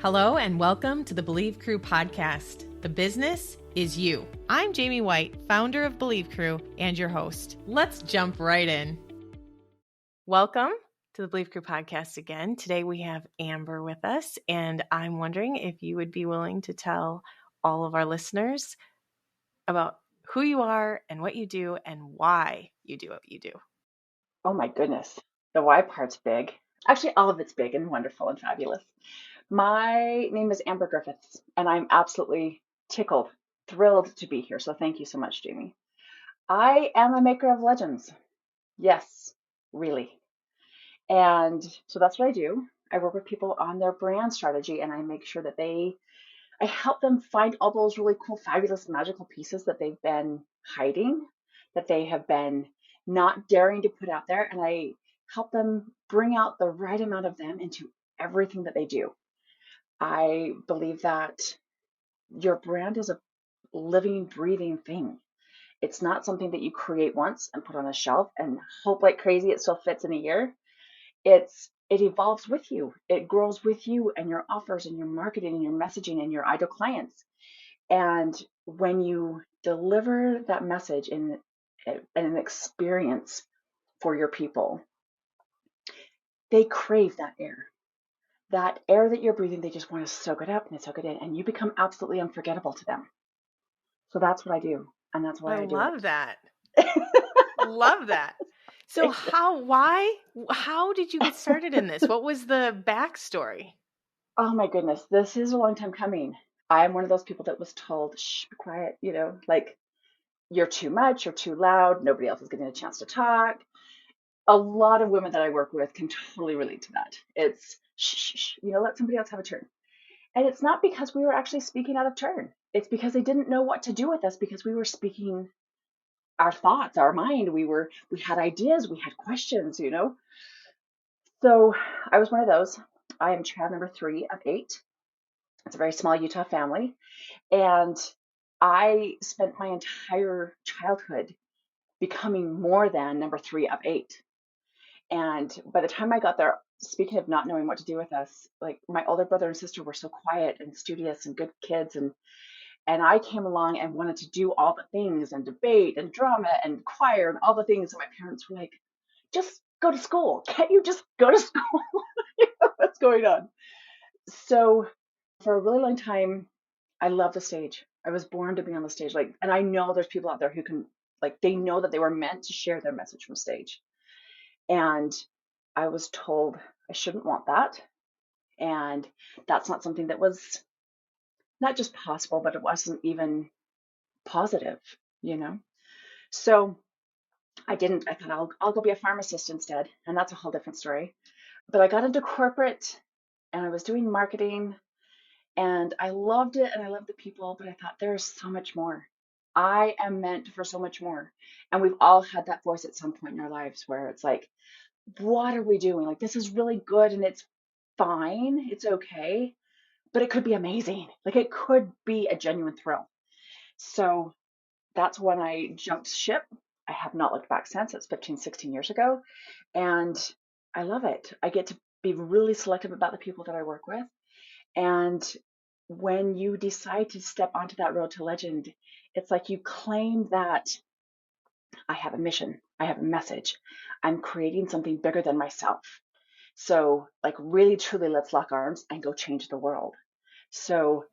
Hello and welcome to the Believe Crew podcast. The business is you. I'm Jaime White, founder of Believe Crew and your host. Let's jump right in. Welcome to the Believe Crew podcast again. Today we have Amber with us, and I'm wondering if you would be willing to tell all of our listeners about who you are and what you do and why you do what you do. Oh my goodness. The why part's big. Actually, all of it's big and wonderful and fabulous. My name is Amber Griffiths, and I'm absolutely tickled, thrilled to be here. So thank you so much, Jaime. I am a maker of legends. Yes, really. And so that's what I do. I work with people on their brand strategy, and I make sure that I help them find all those really cool, fabulous, magical pieces that they've been hiding, that they have been not daring to put out there. And I help them bring out the right amount of them into everything that they do. I believe that your brand is a living, breathing thing. It's not something that you create once and put on a shelf and hope like crazy it still fits in a year. It evolves with you. It grows with you and your offers and your marketing and your messaging and your ideal clients. And when you deliver that message in an experience for your people, they crave that air. That air that you're breathing, they just want to soak it up and soak it in, and you become absolutely unforgettable to them. So that's what I do, and that's why I do love it. that. Love that. So how did you get started in this? What was the backstory? Oh my goodness, this is a long time coming. I'm one of those people that was told, shh, be quiet, like you're too much, you're too loud, nobody else is getting a chance to talk. A lot of women that I work with can totally relate to that. It's shh, shh, shh, let somebody else have a turn. And it's not because we were actually speaking out of turn. It's because they didn't know what to do with us because we were speaking our thoughts, our mind. We had ideas, we had questions. So I was one of those. I am child number 3 of 8. It's a very small Utah family. And I spent my entire childhood becoming more than number 3 of 8. And by the time I got there, speaking of not knowing what to do with us, like my older brother and sister were so quiet and studious and good kids, and I came along and wanted to do all the things and debate and drama and choir and all the things. And my parents were like, just go to school. Can't you just go to school? What's going on? So for a really long time, I love the stage. I was born to be on the stage. And I know there's people out there who can, they know that they were meant to share their message from stage. And I was told I shouldn't want that. And that's not something that was not just possible, but it wasn't even positive. So I didn't. I thought I'll go be a pharmacist instead, and that's a whole different story. But I got into corporate, and I was doing marketing, and I loved it, and I loved the people. But I thought there's so much more. I am meant for so much more, and we've all had that voice at some point in our lives where it's like, what are we doing? Like this is really good, and it's fine, it's okay, but it could be amazing. Like it could be a genuine thrill. So that's when I jumped ship. I have not looked back since. It's 15, 16 years ago. And I love it. I get to be really selective about the people that I work with. And when you decide to step onto that road to legend, it's like you claim that I have a mission, I have a message, I'm creating something bigger than myself. So, like, really, truly, let's lock arms and go change the world. So,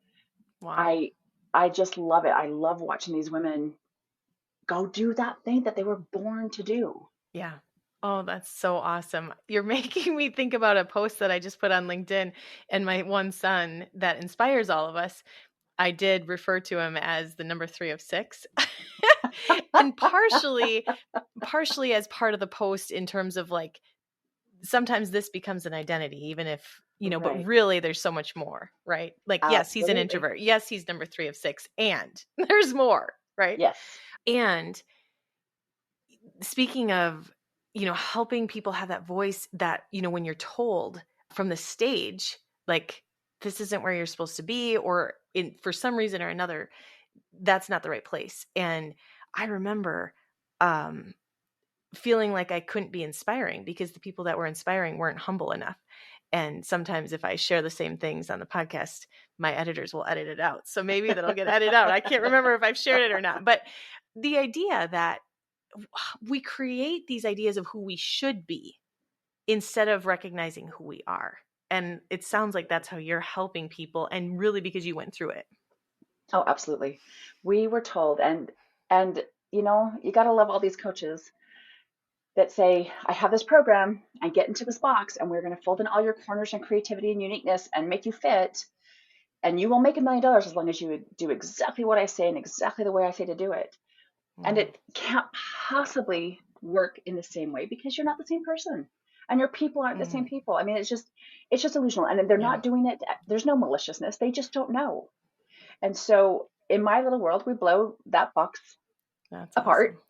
Wow. I just love it. I love watching these women go do that thing that they were born to do. Yeah. Oh, that's so awesome. You're making me think about a post that I just put on LinkedIn, and my one son that inspires all of us. I did refer to him as the number 3 of 6. And partially as part of the post in terms of like, sometimes this becomes an identity, even if, but Right. really there's so much more, right? Like, yes, he's an Absolutely. introvert. Yes, he's number 3 of 6, and there's more, right? Yes. And speaking of, helping people have that voice that, when you're told from the stage, like, this isn't where you're supposed to be, or for some reason or another, that's not the right place. And I remember feeling like I couldn't be inspiring because the people that were inspiring weren't humble enough. And sometimes if I share the same things on the podcast, my editors will edit it out. So maybe that'll get edited out. I can't remember if I've shared it or not. But the idea that we create these ideas of who we should be instead of recognizing who we are. And it sounds like that's how you're helping people, and really because you went through it. Oh, absolutely. We were told, and you got to love all these coaches that say, I have this program and get into this box, and we're going to fold in all your corners and creativity and uniqueness and make you fit. And you will make $1 million as long as you do exactly what I say and exactly the way I say to do it. And it can't possibly work in the same way because you're not the same person and your people aren't the same people. I mean, it's just illusional. And they're not doing it. There's no maliciousness. They just don't know. And so in my little world, we blow that box apart. Awesome.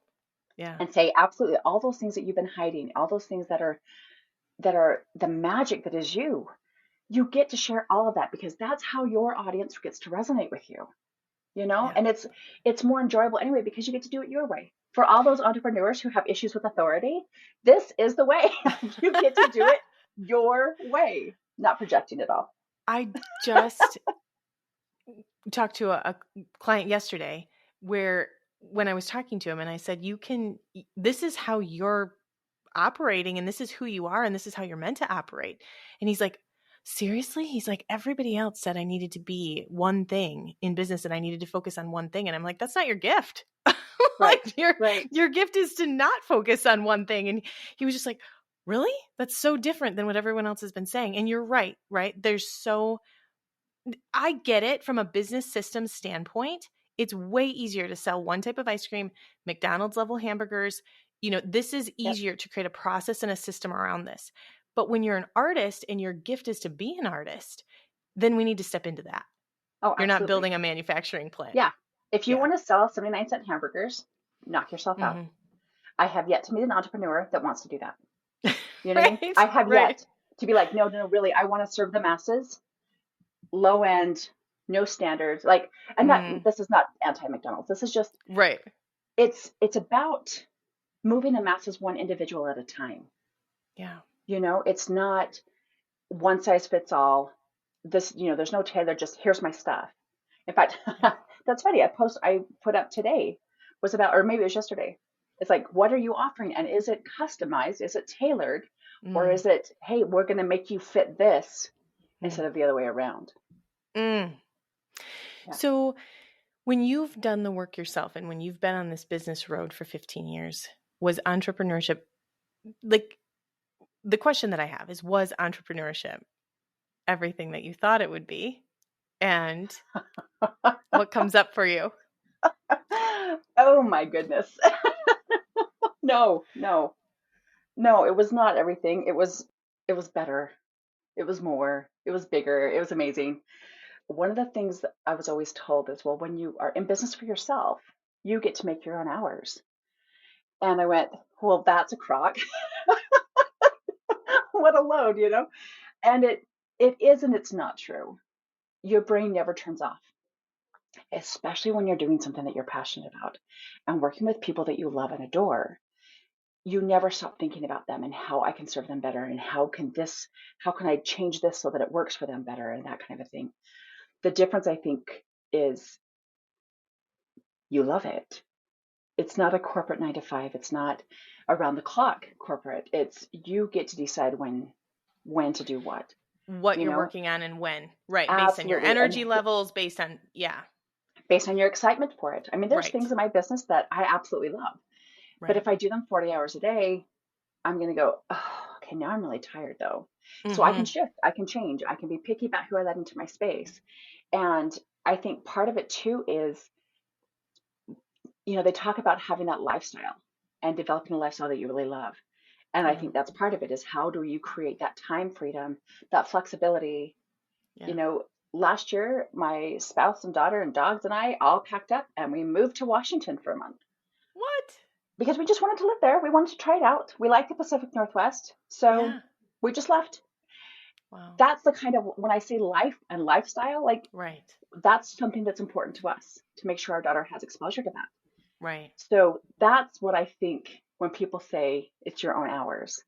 Yeah. And say, absolutely, all those things that you've been hiding, all those things that are the magic that is you get to share all of that, because that's how your audience gets to resonate with you, and it's more enjoyable anyway, because you get to do it your way. For all those entrepreneurs who have issues with authority, this is the way. You get to do it your way, not projecting it all. I just talked to a client yesterday where when I was talking to him and I said, this is how you're operating and this is who you are and this is how you're meant to operate. And he's like, seriously? He's like, everybody else said I needed to be one thing in business and I needed to focus on one thing. And I'm like, that's not your gift. Like your gift is to not focus on one thing. And he was just like, really? That's so different than what everyone else has been saying. And you're right? I get it from a business system standpoint. It's way easier to sell one type of ice cream, McDonald's level hamburgers. This is easier to create a process and a system around this. But when you're an artist and your gift is to be an artist, then we need to step into that. Oh, you're not building a manufacturing plant. Yeah. If you want to sell 79-cent hamburgers, knock yourself out. I have yet to meet an entrepreneur that wants to do that. You know what I mean? I have yet to be like, no, really, I want to serve the masses, low end, no standards. Like, and this is not anti-McDonald's. This is just, it's about moving the masses one individual at a time. Yeah. It's not one size fits all. This, there's no tailor, just here's my stuff. In fact, that's funny. I put up today was about, or maybe it was yesterday. It's like, what are you offering? And is it customized? Is it tailored? Or is it, hey, we're going to make you fit this instead of the other way around? Yeah. So when you've done the work yourself and when you've been on this business road for 15 years, was entrepreneurship, like, the question that I have is, was entrepreneurship everything that you thought it would be? And what comes up for you? Oh my goodness. No, it was not everything. It was better. It was more. It was bigger. It was amazing. One of the things that I was always told is, well, when you are in business for yourself, you get to make your own hours. And I went, well, that's a crock. What a load, And it is, and it's not true. Your brain never turns off, especially when you're doing something that you're passionate about and working with people that you love and adore. You never stop thinking about them and how I can serve them better and how can I change this so that it works for them better and that kind of a thing. The difference, I think, is you love it. It's not a corporate 9 to 5. It's not around the clock corporate. It's you get to decide when to do what you're working on and when, right? Absolutely. Based on your energy levels, based on your excitement for it. I mean, there's things in my business that I absolutely love. But if I do them 40 hours a day, I'm going to go, oh, okay, now I'm really tired though. So I can shift, I can change, I can be picky about who I let into my space. And I think part of it too is, they talk about having that lifestyle and developing a lifestyle that you really love. And I think that's part of it, is how do you create that time freedom, that flexibility? Last year, my spouse and daughter and dogs and I all packed up and we moved to Washington for a month. What? Because we just wanted to live there. We wanted to try it out. We like the Pacific Northwest. So we just left. Wow. That's the kind of, when I say life and lifestyle, like, that's something that's important to us, to make sure our daughter has exposure to that. Right. So that's what I think when people say it's your own hours.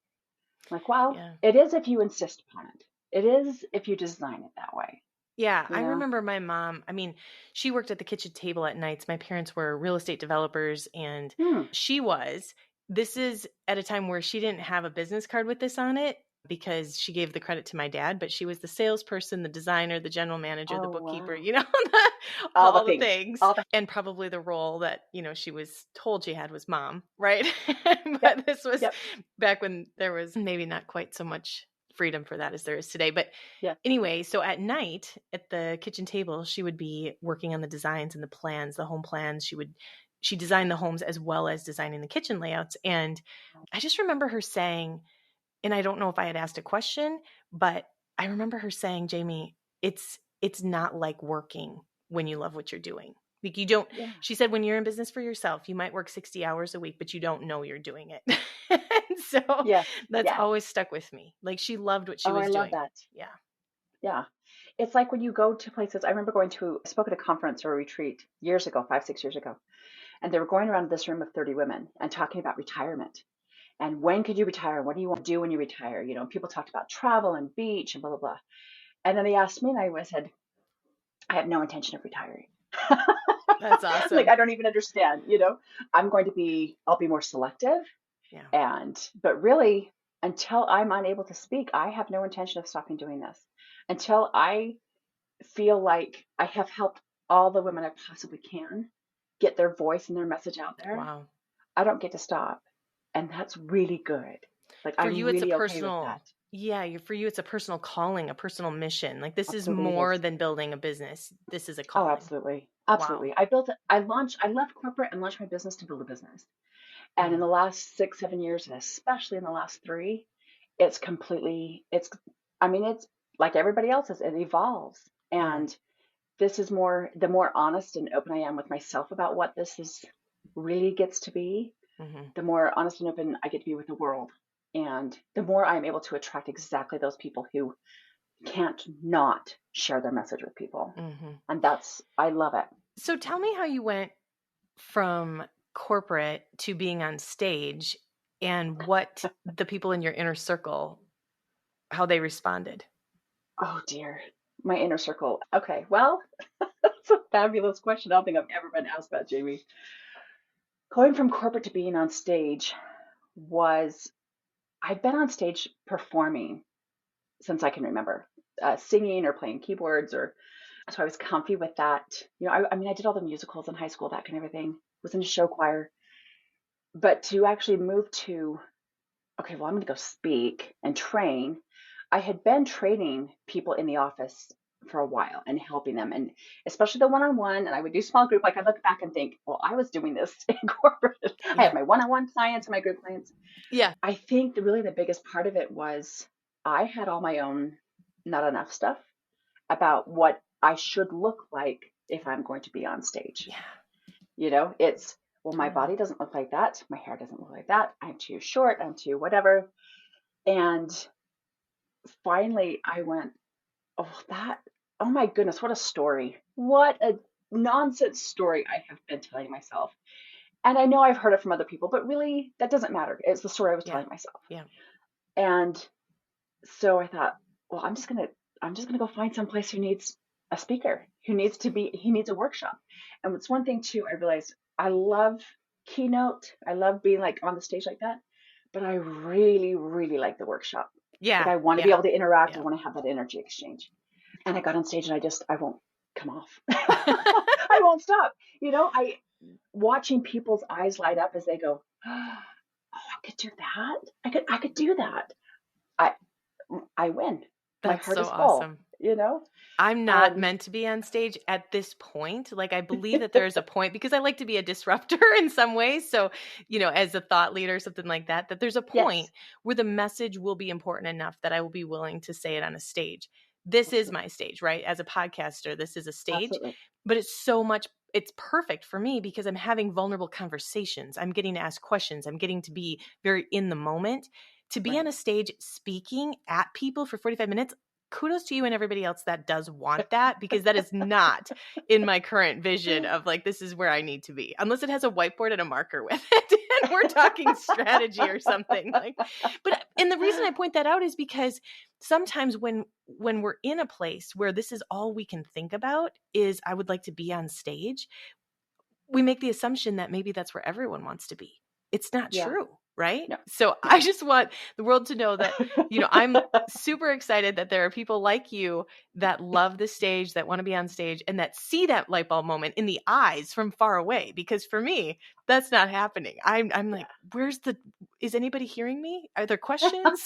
Like, well, it is if you insist upon it. It is if you design it that way, Yeah, you I know? remember my mom. I mean, she worked at the kitchen table at nights. My parents were real estate developers, and Hmm. she was. This is at a time where she didn't have a business card with this on it because she gave the credit to my dad, but she was the salesperson, the designer, the general manager, the Oh, bookkeeper, wow. All the all the things. things. All the, And probably the role that, she was told she had was mom, right? yep, But this was yep, back when there was maybe not quite so much freedom for that as there is today. But yeah. anyway, so at night at the kitchen table, she would be working on the designs and the plans, the home plans. She designed the homes as well as designing the kitchen layouts. And I just remember her saying, and I don't know if I had asked a question, but I remember her saying, Jaime, it's not like working when you love what you're doing. Like you don't, Yeah. she said, when you're in business for yourself, you might work 60 hours a week, but you don't know you're doing it. And so Yes. that's Yeah. always stuck with me. Like she loved what she Oh, I was love doing. that. Yeah. Yeah. It's like when you go to places. I remember I spoke at a conference or a retreat years ago, 5, 6 years ago, and they were going around this room of 30 women and talking about retirement. And when could you retire? What do you want to do when you retire? People talked about travel and beach and blah, blah, blah. And then they asked me, and I said, I have no intention of retiring. That's Like, awesome. I don't even understand, I'll be more selective. Yeah. But really, until I'm unable to speak, I have no intention of stopping doing this. Until I feel like I have helped all the women I possibly can get their voice and their message out there, Wow. I don't get to stop. And that's really good. Like, For I'm you, it's a really okay with that. personal, yeah, for you, it's a personal calling, a personal mission. Like this is Absolutely it is. more than building a business. This is a Oh, calling. absolutely. Wow. Absolutely. I left corporate and launched my business to build a business. And in Mm, the last 6, 7 years, and especially in the last three, it's completely, it's like everybody else's, it evolves. yeah. And the more honest and open I am with myself about what this is really gets to be, Hmm. the more honest and open I get to be with the world. And the more I'm able to attract exactly those people who can't not share their message with people. Hmm. And I love it. So tell me how you went from corporate to being on stage and what the people in your inner circle, how they responded. Oh dear. My inner circle. Okay, well, that's a fabulous question. I don't think I've ever been asked that, Jamie. Going from corporate to being on stage was, I've been on stage performing since I can remember, singing or playing keyboards, or so I was comfy with that. I mean, I did all the musicals in high school, that kind of everything. Was in a show choir, but to actually move to, okay, well, I'm going to go speak and train. I had been training people in the office for a while and helping them, and especially the one-on-one. And I would do small group. Like I look back and think, well, I was doing this in corporate. I had Yeah. my one-on-one clients and my group clients. Yeah. I think really the biggest part of it was I had all my own not enough stuff about what I should look like if I'm going to be on stage. Yeah. It's, well, my Totally. body doesn't look like that. My hair doesn't look like that. I'm too short. I'm too whatever. And finally I went, oh my goodness, what a story. What a nonsense story I have been telling myself. And I know I've heard it from other people, but really that doesn't matter. It's the story I was Yeah. telling myself. Yeah. And so I thought, well, I'm just gonna go find some place who needs a speaker, he needs a workshop. And it's one thing too, I realized I love keynote. I love being like on the stage like that, but I really, really like the workshop. Like Yeah. I want to be Yeah. able to interact. I Yeah. want to have that energy exchange. And I got on stage and I won't come off. I won't stop. I watching people's eyes light up as they go, oh, I could do that. I could do that. I I win. My That's heart so is full, awesome. you know? I'm not Um, meant to be on stage at this point. Like, I believe that there's a point because I like to be a disruptor in some ways. So, as a thought leader, something like that, that there's a point yes, where the message will be important enough that I will be willing to say it on a stage. This is absolutely. my stage, right? As a podcaster, this is a stage, Absolutely. but it's perfect for me because I'm having vulnerable conversations. I'm getting to ask questions. I'm getting to be very in the moment. To be on Right. a stage speaking at people for 45 minutes, kudos to you and everybody else that does want that, because that is not in my current vision of like, this is where I need to be, unless it has a whiteboard and a marker with it and we're talking strategy or something like. But and the reason I point that out is because sometimes when we're in a place where this is all we can think about is I would like to be on stage, we make the assumption that maybe that's where everyone wants to be. It's not true, right? No. So I just want the world to know that, I'm super excited that there are people like you that love the stage, that want to be on stage, and that see that light bulb moment in the eyes from far away. Because for me, that's not happening. I'm like, is anybody hearing me? Are there questions?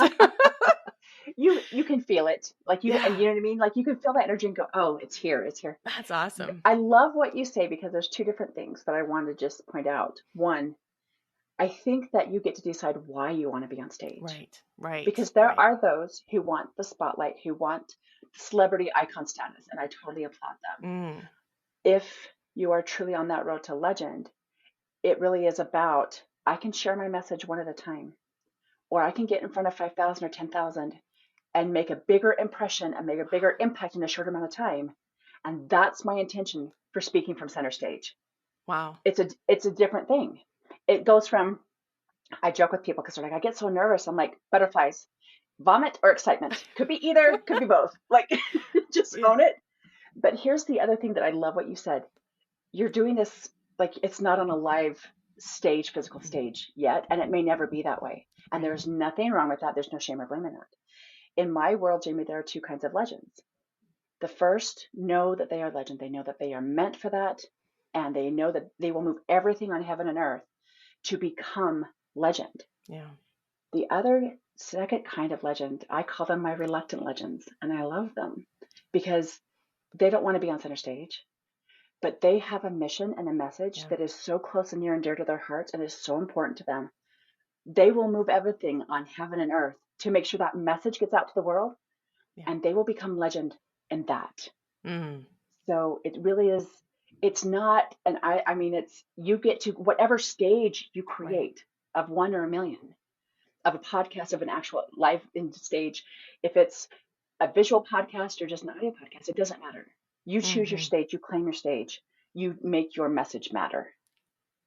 You can feel it. Like and you know what I mean? Like you can feel that energy and go, oh, it's here. It's here. That's awesome. I love what you say, because there's two different things that I want to just point out. One, I think that you get to decide why you want to be on stage. Right. Because there are those who want the spotlight, who want celebrity icon status, and I totally applaud them. If you are truly on that road to legend, it really is about, I can share my message one at a time, or I can get in front of 5,000 or 10,000 and make a bigger impression and make a bigger impact in a short amount of time. And that's my intention for speaking from center stage. Wow. It's a different thing. It goes from, I joke with people because they're like, I get so nervous. I'm like, butterflies, vomit or excitement. Could be either, could be both. Like, just own it. But here's the other thing that I love what you said. You're doing this, like, it's not on a live stage, physical stage yet, and it may never be that way. And there's nothing wrong with that. There's no shame or blame in that. In my world, Jaime, there are two kinds of legends. The first know that they are legend. They know that they are meant for that. And they know that they will move everything on heaven and earth to become legend. Yeah. The other second kind of legend, I call them my reluctant legends. And I love them because they don't want to be on center stage, but they have a mission and a message that is so close and near and dear to their hearts and is so important to them. They will move everything on heaven and earth to make sure that message gets out to the world, and they will become legend in that. So it really is, it's not, and I mean, it's, you get to whatever stage you create of one or a million, of a podcast, of an actual live in stage. If it's a visual podcast or just an audio podcast, it doesn't matter. You choose your stage, you claim your stage, you make your message matter.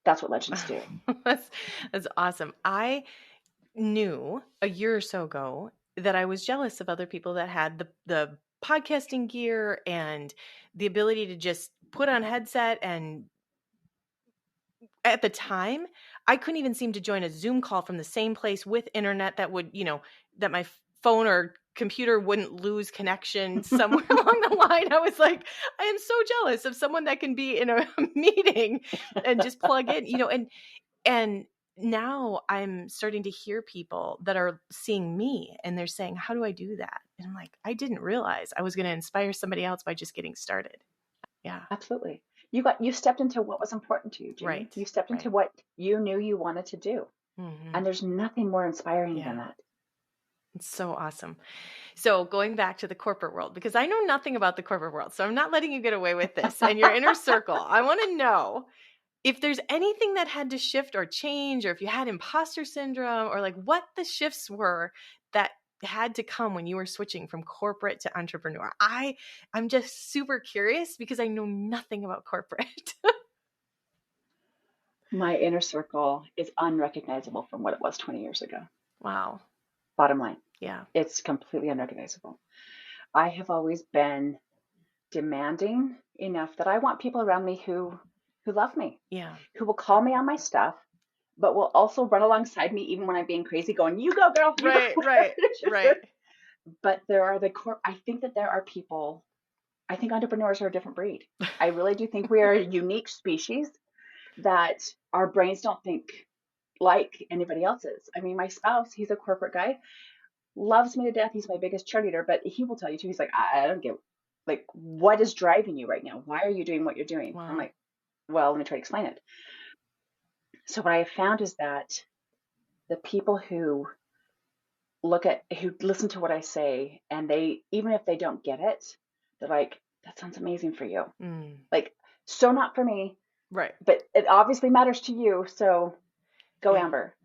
That's what legends do. That's awesome. I knew a year or so ago that I was jealous of other people that had the podcasting gear and the ability to just put on a headset. And at the time, I couldn't even seem to join a Zoom call from the same place with internet that would, that my phone or computer wouldn't lose connection somewhere along the line. I was like, I am so jealous of someone that can be in a meeting and just plug in, and now I'm starting to hear people that are seeing me and they're saying, how do I do that? And I'm like, I didn't realize I was going to inspire somebody else by just getting started. Yeah, absolutely. You stepped into what was important to you, Jaime. Right. You stepped into what you knew you wanted to do. And there's nothing more inspiring than that. It's so awesome. So going back to the corporate world, because I know nothing about the corporate world, so I'm not letting you get away with this and your inner circle. I want to know if there's anything that had to shift or change, or if you had imposter syndrome, or like what the shifts were that had to come when you were switching from corporate to entrepreneur. I'm just super curious because I know nothing about corporate. My inner circle is unrecognizable from what it was 20 years ago. Wow. Bottom line. Yeah. It's completely unrecognizable. I have always been demanding enough that I want people around me who love me. Yeah. Who will call me on my stuff, but will also run alongside me even when I'm being crazy, going, you go, girl. Right. But there are I think that there are people, I think entrepreneurs are a different breed. I really do think we are a unique species that our brains don't think like anybody else's. I mean, my spouse, he's a corporate guy, loves me to death. He's my biggest cheerleader, but he will tell you too, he's like, I don't get, like, what is driving you right now? Why are you doing what you're doing? Wow. I'm like, well, let me try to explain it. So what I have found is that the people who listen to what I say, and they, even if they don't get it, they're like, that sounds amazing for you. Like, so not for me. Right. But it obviously matters to you. So go, Amber.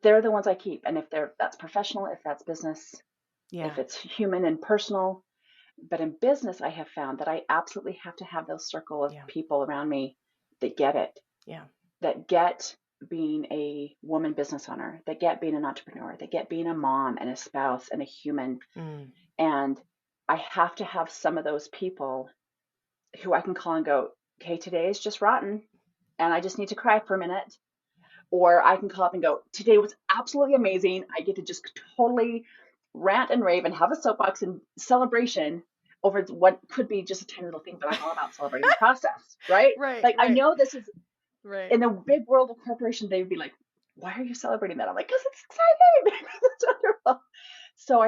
They're the ones I keep. And if that's professional, if that's business, Yeah. if it's human and personal. But in business, I have found that I absolutely have to have those circle of Yeah. people around me that get it, Yeah. that get being a woman business owner, that get being an entrepreneur, that get being a mom and a spouse and a human. Mm. And I have to have some of those people who I can call and go, okay, today is just rotten and I just need to cry for a minute. Or I can call up and go, today was absolutely amazing. I get to just totally rant and rave and have a soapbox and celebration over what could be just a tiny little thing, but I'm all about celebrating the process, right? Right. Like I Right. know this is Right. in the big world of corporation, they would be like, why are you celebrating that? I'm like, because it's exciting. It's wonderful. So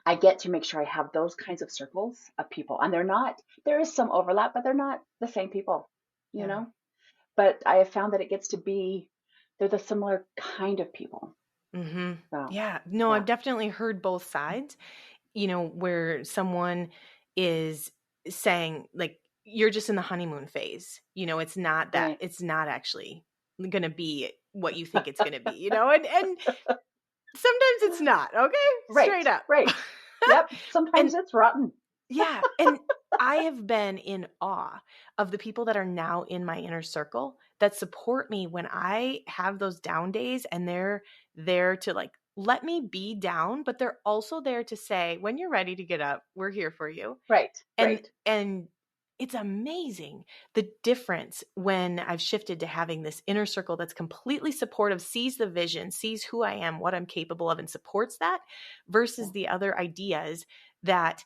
I get to make sure I have those kinds of circles of people. And there is some overlap, but they're not the same people, you Yeah. know? But I have found that it gets to be, they're the similar kind of people. Mm-hmm. So, Yeah. No, yeah, I've definitely heard both sides, where someone is saying like, you're just in the honeymoon phase. right, It's not actually going to be what you think it's going to be, and sometimes it's not. Okay. right, Straight up. right. Yep. And Sometimes it's rotten. yeah. And I have been in awe of the people that are now in my inner circle that support me when I have those down days, and they're there to like let me be down, but they're also there to say, when you're ready to get up, we're here for you. Right, And right. and it's amazing the difference when I've shifted to having this inner circle that's completely supportive, sees the vision, sees who I am, what I'm capable of, and supports that, versus Yeah, the other ideas that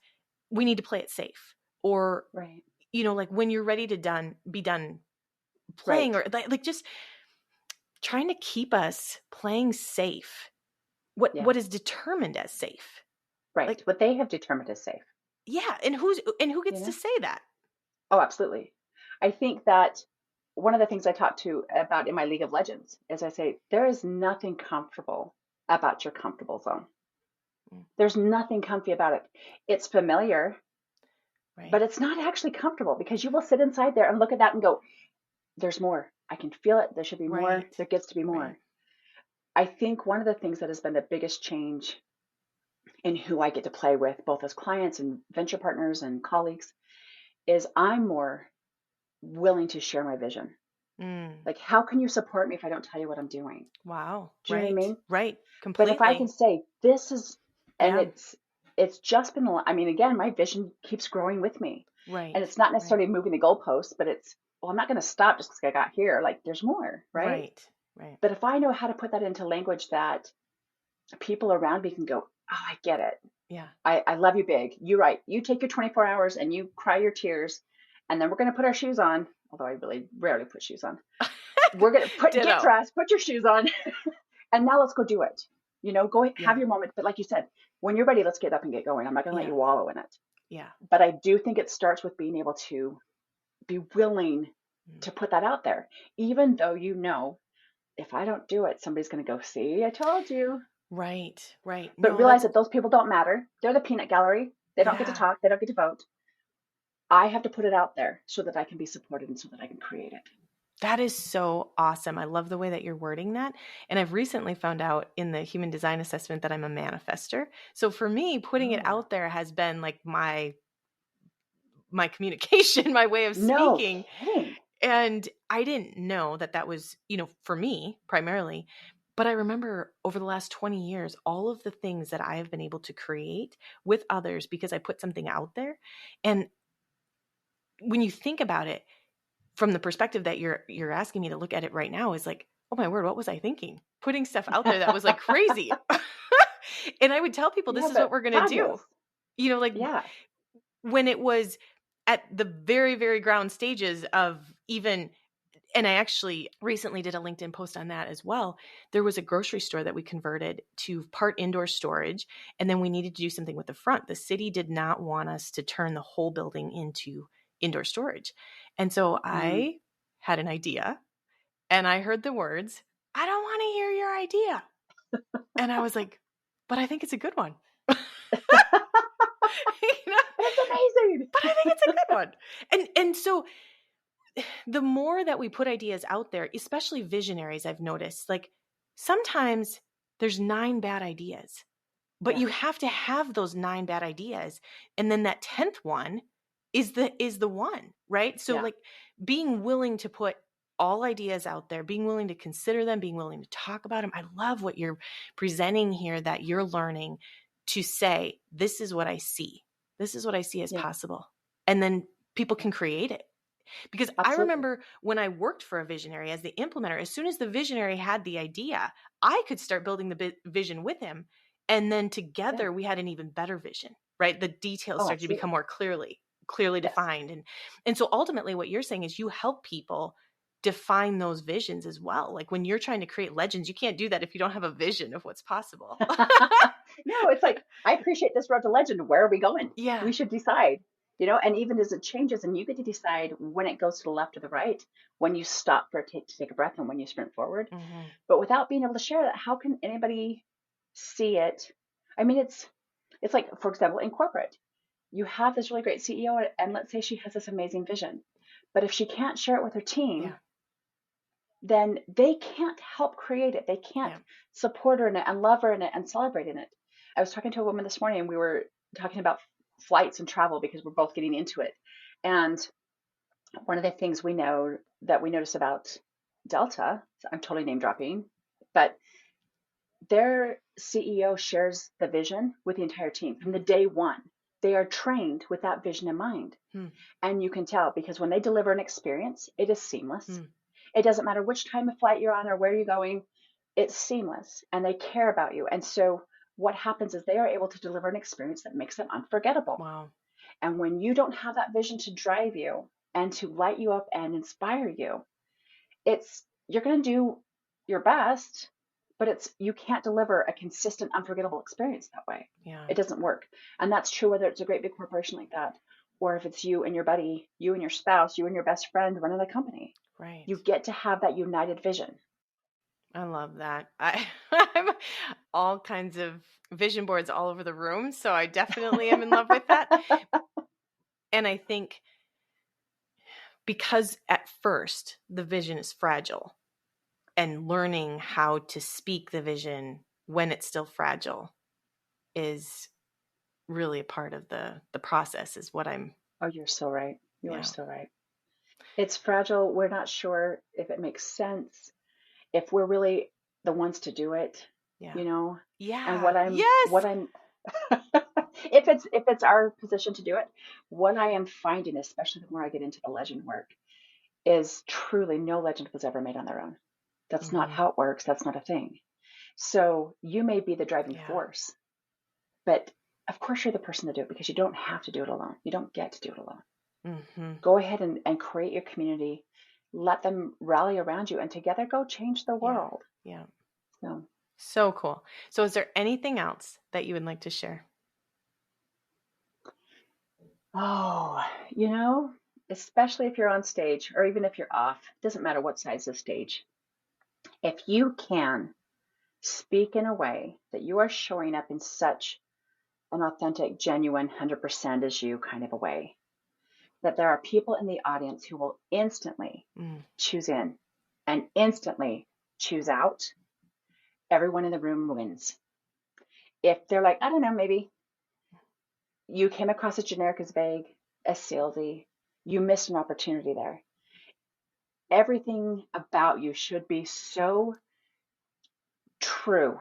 we need to play it safe, or right, like when you're ready to be done playing, right. or like just trying to keep us playing safe, what Yes, is determined as safe. right. Like, What they have determined is safe, yeah, and who you gets to know? say that? Oh, absolutely. I think that one of the things I talk to about in my League of Legends is I say, there is nothing comfortable about your comfortable zone. Mm, There's nothing comfy about it. It's familiar, but right. it's not actually comfortable because you will sit inside there and look at that and go, there's more. I can feel it. There should be more. Right. There gets to be Right. more. I think one of the things that has been the biggest change in who I get to play with, both as clients and venture partners and colleagues, is I'm more willing to share my vision. Mm. Like, how can you support me if I don't tell you what I'm doing? Wow. Do you know what I Right. mean? Right. But if I can Completely. say this is, and Yeah. it's just been, I mean, again, my vision keeps growing with me, and Right. it's not Right. necessarily moving the goalposts, but it's, well, I'm not going to stop just because I got here. Like, there's more, right? Right. Right. But if I know how to put that into language that people around me can go, oh, I get it. Yeah. I love you big. You're right. You take your 24 hours and you cry your tears, and then we're going to put our shoes on. Although I really rarely put shoes on. We're going to get Ditto. dressed, put your shoes on, and now let's go do it. Go have Yeah. your moment. But like you said, when you're ready, let's get up and get going. I'm not going to let Yeah. you wallow in it. Yeah. But I do think it starts with being able to be willing Mm. to put that out there, even though if I don't do it, somebody's going to go, see, I told you. Right. Right. But No, realize that's, that those people don't matter. They're the peanut gallery. They don't get to yeah. talk. They don't get to vote. I have to put it out there so that I can be supported and so that I can create it. That is so awesome. I love the way that you're wording that. And I've recently found out in the human design assessment that I'm a manifester. So for me, putting it Oh, out there has been like my communication, my way of no speaking. kidding. And I didn't know that was, for me primarily. But I remember over the last 20 years, all of the things that I have been able to create with others because I put something out there. And when you think about it from the perspective that you're asking me to look at it right now, is like, oh my word, what was I thinking? Putting stuff out there that was like crazy. And I would tell people, this Yeah, is what but we're going to do. fabulous. Like Yeah. when it was at the very, very ground stages of even, and I actually recently did a LinkedIn post on that as well. There was a grocery store that we converted to part indoor storage, and then we needed to do something with the front. The city did not want us to turn the whole building into indoor storage. And so Mm. I had an idea, and I heard the words, I don't want to hear your idea. And I was like, but I think it's a good one. It's amazing. But I think it's a good one. And so the more that we put ideas out there, especially visionaries, I've noticed, like sometimes there's 9 bad ideas. But Yeah. you have to have those 9 bad ideas. And then that 10th one is the one, right? So Yeah. like being willing to put all ideas out there, being willing to consider them, being willing to talk about them. I love what you're presenting here, that you're learning to say, this is what I see. This is what I see as Yeah. possible. And then people can create it. Because I Absolutely. remember when I worked for a visionary as the implementer, as soon as the visionary had the idea, I could start building the vision with him. And then together Yeah. we had an even better vision, right? The details Oh, started to become absolutely. more clearly Yes. defined. And so ultimately what you're saying is you help people define those visions as well. Like when you're trying to create legends, you can't do that if you don't have a vision of what's possible. No, it's like, I appreciate this road to legend. Where are we going? Yeah. We should decide, and even as it changes, and you get to decide when it goes to the left or the right, when you stop to take a breath and when you sprint forward. Mm-hmm. But without being able to share that, how can anybody see it? I mean, it's like, for example, in corporate, you have this really great CEO, and let's say she has this amazing vision, but if she can't share it with her team, Yeah. then they can't help create it. They can't Yeah. support her in it and love her in it and celebrate in it. I was talking to a woman this morning, and we were talking about flights and travel because we're both getting into it. And one of the things we notice about Delta, I'm totally name dropping, but their CEO shares the vision with the entire team from the day one. They are trained with that vision in mind. And you can tell because when they deliver an experience, it is seamless. It doesn't matter which time of flight you're on or where you're going, it's seamless and they care about you. And so what happens is they are able to deliver an experience that makes them unforgettable. Wow. And when you don't have that vision to drive you and to light you up and inspire you, you're going to do your best, but you can't deliver a consistent, unforgettable experience that way. Yeah. It doesn't work. And that's true whether it's a great big corporation like that, or if it's you and your buddy, you and your spouse, you and your best friend running a company. Right. You get to have that united vision. I love that. I'm all kinds of vision boards all over the room, so I definitely am in love with that. And I think because at first the vision is fragile, and learning how to speak the vision when it's still fragile is really a part of the process, is what I'm. Oh, you're so right. You Yeah. are so right. It's fragile. We're not sure if it makes sense, if we're really the ones to do it, Yeah. And Yes. what I'm if it's our position to do it, what I am finding, especially the more I get into the legend work, is truly no legend was ever made on their own. That's not how it works. That's not a thing. So you may be the driving force, but of course you're the person to do it because you don't have to do it alone. You don't get to do it alone. Go ahead and create your community. Let them rally around you and together go change the world. Yeah. So cool. So is there anything else that you would like to share? Oh, especially if you're on stage or even if you're off, doesn't matter what size of stage. If you can speak in a way that you are showing up in such an authentic, genuine, 100% as you kind of a way, that there are people in the audience who will instantly choose in and instantly choose out, everyone in the room wins. If they're like, I don't know, maybe you came across as generic, as vague, as salesy, you missed an opportunity there. Everything about you should be so true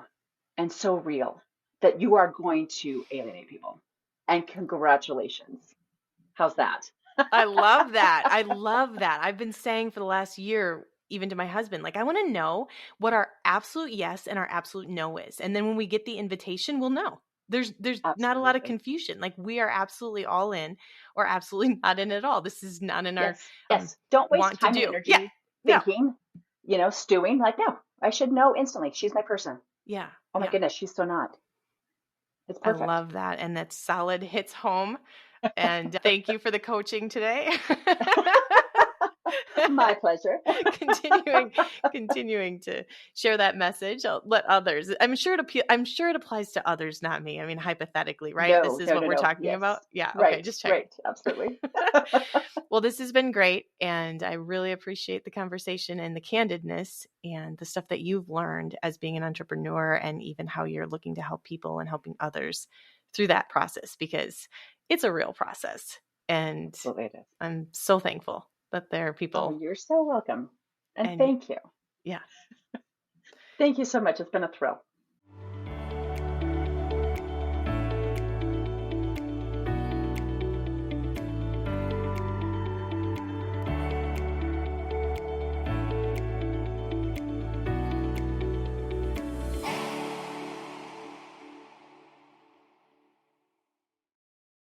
and so real that you are going to alienate people. And congratulations. How's that? I love that. I love that. I've been saying for the last year, even to my husband, like, I want to know what our absolute yes and our absolute no is. And then when we get the invitation, we'll know. There's not a lot of confusion. Like, we are absolutely all in or absolutely not in at all. This is not in our yes. Don't waste time and energy thinking, stewing. Like, no, I should know instantly. She's my person. Yeah. Oh my goodness, she's so not. It's perfect. I love that. And that solid hits home. And thank you for the coaching today. My pleasure. continuing to share that message. I'll let others. I'm sure it applies to others, not me. I mean, hypothetically, right? This No, is no, what no, we're no. talking Yes. about. Yeah. Okay. Right, Just checking. right. Absolutely. Well, this has been great, and I really appreciate the conversation and the candidness and the stuff that you've learned as being an entrepreneur, and even how you're looking to help people and helping others through that process, because it's a real process. And Absolutely it is. I'm so thankful that there are Oh, people. you're so welcome. And And thank you. yeah, Thank you so much. It's been a thrill.